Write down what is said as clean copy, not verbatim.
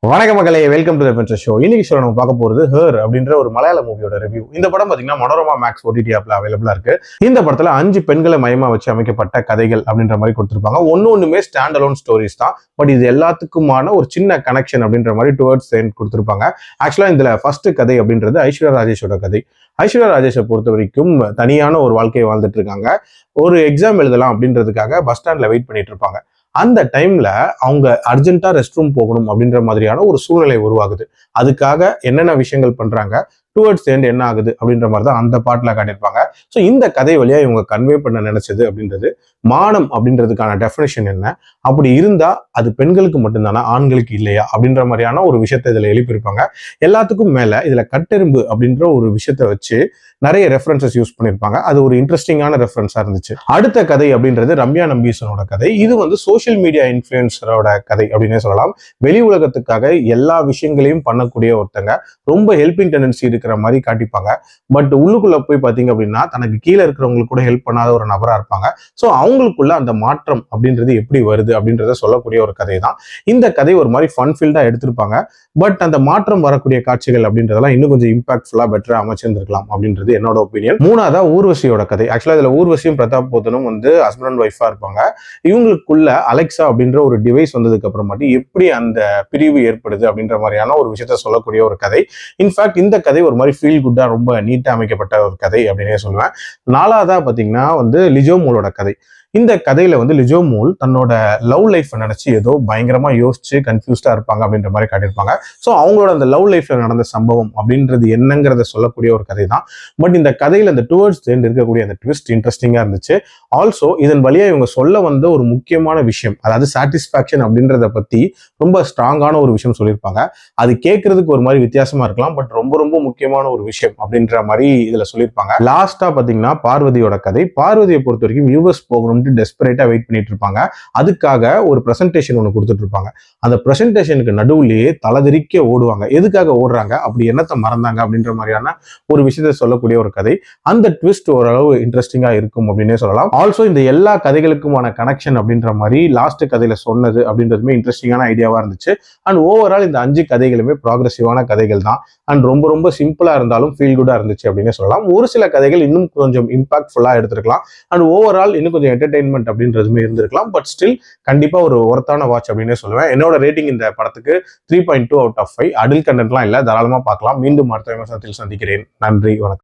வணக்க மக்களே, welcome to the பென்சர் show. இன்னைக்கு ஷோ நம்ம பார்க்க போறது ஹர் அப்படின்ற ஒரு மலையாள மூவியோட ரிவ்யூ. இந்த படம் பாத்தீங்கன்னா மனோரமா மேக்ஸ் OTT ஆப்ல அவைலபிளா இருக்கு. இந்த படத்துல 5 பெண்களை மையமா வச்சு அமைக்கப்பட்ட கதைகள் அப்படின்ற மாதிரி கொடுத்திருப்பாங்க. ஒண்ணுமே ஸ்டாண்ட் அலோன் ஸ்டோரிஸ் தான். பட் இது எல்லாத்துக்குமான ஒரு சின்ன கனெக்ஷன் அப்படின்ற மாதிரி டுவர்ட்ஸ் எண்ட் கொடுத்திருப்பாங்க. ஆக்சுவலா இதுல ஃபர்ஸ்ட் கதை அப்படின்றது ஐஸ்வர்யா ராஜேஷோட கதை. ஐஸ்வர்யா ராஜேஷை பொறுத்த வரைக்கும் தனியான ஒரு வாழ்க்கையை வாழ்ந்துட்டு இருக்காங்க. ஒரு எக்ஸாம் எழுதலாம் அப்படின்றதுக்காக பஸ் ஸ்டாண்ட்ல வெயிட் பண்ணிட்டு இருப்பாங்க. அந்த டைம்ல அவங்க அர்ஜென்ட்டா ரெஸ்ட் ரூம் போகணும் அப்படின்ற மாதிரியான ஒரு சூழ்நிலை உருவாகுது. அதுக்காக என்னென்ன விஷயங்கள் பண்றாங்க, டுவர்ட்ஸ் எண்ட் என்ன ஆகுது அப்படின்ற மாதிரி தான் அந்த பாட்டுல காட்டியிருப்பாங்க. ஸோ இந்த கதை வழியா இவங்க கன்வே பண்ண நினைச்சது அப்படின்றது மானம் அப்படின்றதுக்கான டெஃபினேஷன் என்ன, அப்படி இருந்தா அது பெண்களுக்கு மட்டும்தானா, ஆண்களுக்கு இல்லையா அப்படின்ற மாதிரியான ஒரு விஷயத்தை இதுல எழுப்பியிருப்பாங்க. எல்லாத்துக்கும் மேல இதுல கட்டெரும்பு அப்படின்ற ஒரு விஷயத்த வச்சு நிறைய ரெஃபரன்சஸ் யூஸ் பண்ணியிருப்பாங்க. அது ஒரு இன்ட்ரெஸ்டிங்கான ரெஃபரன்ஸா இருந்துச்சு. அடுத்த கதை அப்படின்றது ரம்யா நம்பீசனோட கதை. இது சோஷியல் மீடியா இன்ஃபுளுசரோட கதை அப்படின்னே சொல்லலாம். வெளி உலகத்துக்காக எல்லா விஷயங்களையும் பண்ணக்கூடிய ஒருத்தங்க, ரொம்ப ஹெல்பிங் டெண்டன்சி இருக்கிற மாதிரி காட்டிப்பாங்க. பட் உள்ளுக்குள்ள போய் பாத்தீங்க அப்படின்னா தனக்கு கீழே இருக்கிறவங்களுக்கு கூட ஹெல்ப் பண்ணாத ஒரு நபரா இருப்பாங்க. ஸோ அவங்களுக்குள்ள அந்த மாற்றம் அப்படின்றது எப்படி வருது அப்படின்றத சொல்லக்கூடிய ஒரு கதை தான் இந்த கதை. ஒரு மாதிரி ஃபன் ஃபீல்டா எடுத்திருப்பாங்க. பட் அந்த மாற்றம் வரக்கூடிய காட்சிகள் அப்படின்றதெல்லாம் இன்னும் கொஞ்சம் இம்பாக்ட்ஃபுல்லா பெட்டரா அமைச்சிருந்திருக்கலாம் அப்படின்றது என்னோட ஒப்பீனியன். மூணாவதா ஊர்வசியோட கதை. ஆக்சுவலா இதுல ஊர்வசியும் பிரதாப் போத்தனும் ஹஸ்பண்ட் அண்ட் ஒய்ஃபா இருப்பாங்க. இவங்களுக்குள்ள அலெக்சா அப்படின்ற ஒரு டிவைஸ் வந்ததுக்கு அப்புறமாட்டி எப்படி அந்த பிரிவு ஏற்படுது அப்படின்ற மாதிரியான ஒரு விஷயத்த சொல்லக்கூடிய ஒரு கதை. இன்ஃபேக்ட் இந்த கதை ஒரு மாதிரி ஃபீல் குட்டா ரொம்ப நீட்டா அமைக்கப்பட்ட ஒரு கதை அப்படின்னே சொல்லுவேன். நாலாவதா பாத்தீங்கன்னா லிஜோ மோலோட கதை. இந்த கதையில லிஜோ மோல் தன்னோட லவ் லைஃப் நினைச்சு ஏதோ பயங்கரமா யோசிச்சு கன்ஃபியூஸ்டா இருப்பாங்க அப்படின்ற மாதிரி காட்டியிருப்பாங்க. ஸோ அவங்களோட அந்த லவ் லைஃப்ல நடந்த சம்பவம் அப்படின்றது என்னங்கிறத சொல்லக்கூடிய ஒரு கதை தான். பட் இந்த கதையில அந்த டுவர்ட்ஸ் எண்ட் இருக்கக்கூடிய அந்த ட்விஸ்ட் இன்ட்ரெஸ்டிங்கா இருந்துச்சு. ஆல்சோ இதன் வழியா இவங்க சொல்ல வந்த ஒரு முக்கியமான விஷயம், அதாவது சாட்டிஸ்பாக்சன் அப்படின்றத பத்தி ரொம்ப ஸ்ட்ராங்கான ஒரு விஷயம் சொல்லியிருப்பாங்க. அது கேட்கறதுக்கு ஒரு மாதிரி வித்தியாசமா இருக்கலாம், பட் ரொம்ப ரொம்ப முக்கியமான ஒரு விஷயம் அப்படின்ற மாதிரி இதுல சொல்லியிருப்பாங்க. லாஸ்டா பாத்தீங்கன்னா பார்வதியோட கதை. பார்வதியை பொறுத்த வரைக்கும் யூஎஸ் போகணும் டெஸ்பரேட்டா வெயிட் பண்ணிட்டு இருப்பாங்க. அதுக்காக ஒரு பிரசன்டேஷன் ஒன்று கொடுத்துட்டு இருப்பாங்க. அந்த பிரசன்டேஷனுக்கு நடுவுலயே தலதெறிக்க ஓடுவாங்க. எதுக்காக ஓடுறாங்க, அப்படி என்னத்தை மறந்தாங்க அப்படின்ற மாதிரியான ஒரு விஷயத்தை சொல்லக்கூடிய ஒரு கதை. அந்த ட்விஸ்ட் ஓரளவு இன்ட்ரெஸ்டிங்கா இருக்கும் அப்படின்னே சொல்லலாம். ஆல்சோ இந்த எல்லா கதைகளுக்குமான கனெக்ஷன் அப்படின்ற மாதிரி லாஸ்ட் கதையில சொன்னது அப்படின்றதுமே இன்ட்ரெஸ்டிங்கான ஐடியாவா இருந்துச்சு. அண்ட் ஓவரால் இந்த 5 கதைகளுமே ப்ராக்ரெசிவான கதைகள் தான். அண்ட் ரொம்ப ரொம்ப சிம்பிளா இருந்தாலும் ஃபீல் குட்டா இருந்துச்சு அப்படின்னே சொல்லலாம். ஒரு சில கதைகள் இன்னும் கொஞ்சம் இம்பாக்ட்ஃபுல்லா எடுத்திருக்கலாம். அண்ட் ஓவரால் இன்னும் கொஞ்சம் என்டர்டெயின்மெண்ட் அப்படின்றதுமே இருந்திருக்கலாம். பட் ஸ்டில் கண்டிப்பா ஒரு ஒர்த்தான வாட்ச் அப்படின்னே சொல்லுவேன். என்னோட ரேட்டிங் இந்த படத்துக்கு 3.2 out of 5. அடல்ட் கண்டென்ட்லாம் இல்லை, தாராளமா பார்க்கலாம். மீண்டும் அடுத்த விமர்சனத்தில் சந்திக்கிறேன். நன்றி, வணக்கம்.